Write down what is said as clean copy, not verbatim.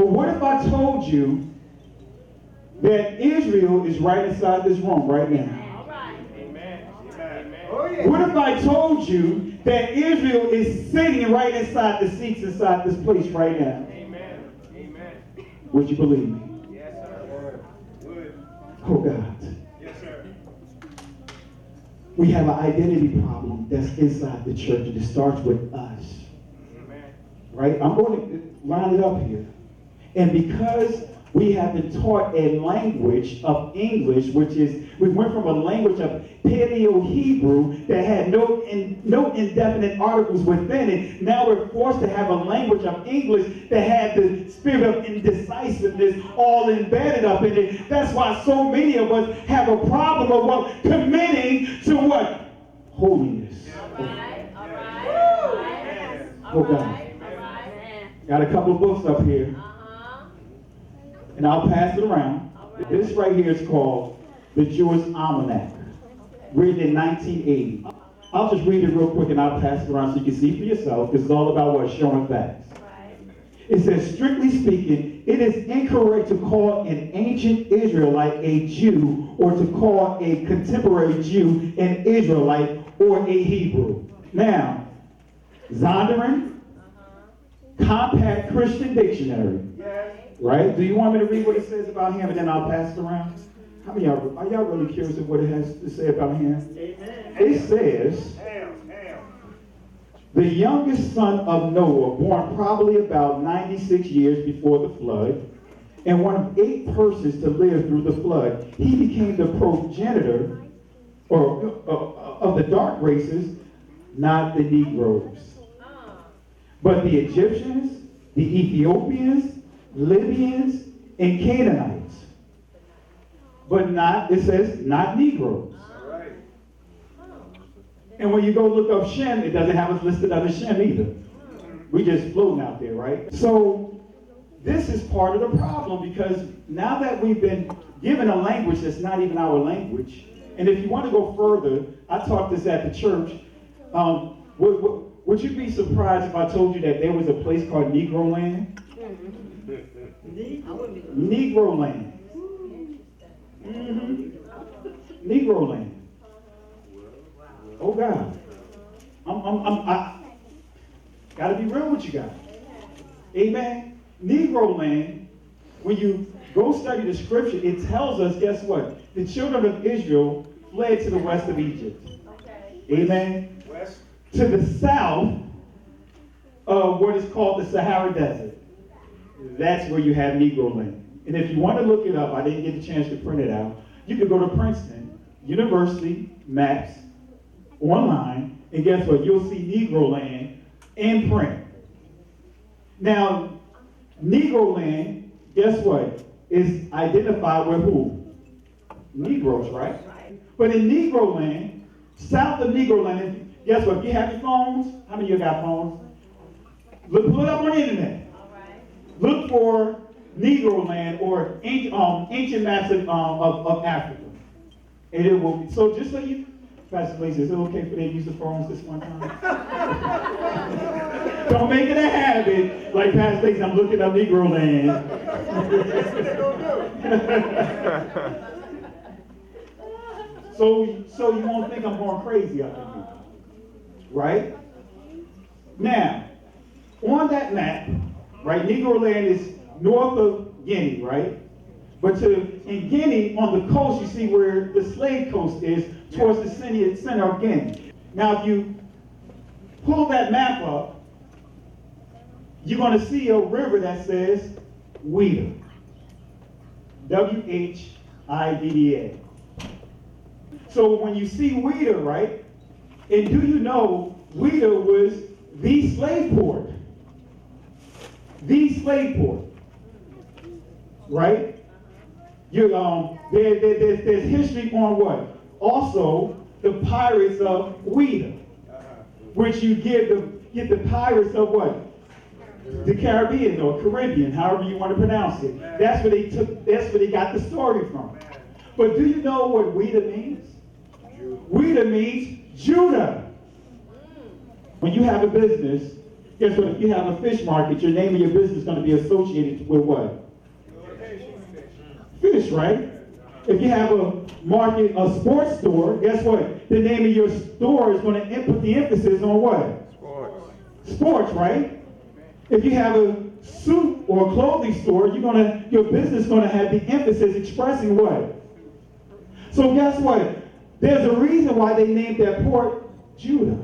But what if I told you that Israel is right inside this room right now? All right. Amen. Amen. Oh, yeah. What if I told you that Israel is sitting right inside the seats inside this place right now? Amen. Amen. Would you believe me? Yes, sir. Would. Oh God. Yes, sir. We have an identity problem that's inside the church, and it starts with us. Amen. Right? I'm going to line it up here. And because we have been taught a language of English, which is, we went from a language of Paleo-Hebrew that had no indefinite articles within it. Now we're forced to have a language of English that had the spirit of indecisiveness all embedded up in it. That's why so many of us have a problem of what? Committing to what? Holiness. All right. All right. Oh God. Got a couple of books up here. And I'll pass it around. Right. This right here is called the Jewish Almanac, written in 1980. I'll just read it real quick and I'll pass it around so you can see for yourself, because it's all about what? Showing facts. Right. It says, strictly speaking, it is incorrect to call an ancient Israelite a Jew or to call a contemporary Jew an Israelite or a Hebrew. Now, Zondervan, Compact Christian Dictionary. Right? Do you want me to read what it says about him and then I'll pass it around? How many of y'all, are y'all really curious of what it has to say about him? Amen. It says, the youngest son of Noah, born probably about 96 years before the flood, and one of 8 persons to live through the flood, he became the progenitor of the dark races, not the Negroes, but the Egyptians, the Ethiopians, Libyans, and Canaanites. But not, it says, not Negroes. Right. And when you go look up Shem, it doesn't have us listed under Shem either. We just floating out there, right? So this is part of the problem, because now that we've been given a language that's not even our language, and if you want to go further, I taught this at the church. Would you be surprised if I told you that there was a place called Negro Land? Negro Land. Mm-hmm. Negro Land. Oh God. I gotta be real with you guys. Amen. Negro Land, when you go study the scripture, it tells us, guess what? The children of Israel fled to the west of Egypt. Okay. Amen. West. To the south of what is called the Sahara Desert. That's where you have Negro Land. And if you want to look it up, I didn't get a chance to print it out. You can go to Princeton University maps online, and guess what? You'll see Negro Land in print. Now, Negro Land, guess what? Is identified with who? Negroes, right? But in Negro Land, south of Negro Land, guess what? If you have your phones, how many of you got phones? Look, pull it up on the internet. Look for Negro Land or ancient maps of Africa. And it will be, so just so you, Pastor Blaze, is it okay for them to use the phones this one time? Don't make it a habit, like Pastor Blaze, I'm looking up Negro Land. So you won't think I'm going crazy up in here. Right? Now, on that map, right, Negro Land is north of Guinea, right? But in Guinea, on the coast, you see where the slave coast is, towards the center of Guinea. Now, if you pull that map up, you're going to see a river that says Ouida. W-H-I-D-D-A. So when you see Ouida, right, and do you know Ouida was the slave port? The slave port, right? There's history on what? Also, the pirates of Ouida, which you get the pirates of what? The Caribbean or Caribbean, however you want to pronounce it. That's where they took. That's where they got the story from. But do you know what Ouida means? Ouida means Judah. When you have a business, Guess what? If you have a fish market, your name of your business is going to be associated with what? Fish, right? If you have a market, a sports store, guess what? The name of your store is going to put the emphasis on what? Sports. Sports, right? If you have a suit or a clothing store, your business is going to have the emphasis expressing what? So guess what? There's a reason why they named that port Judah.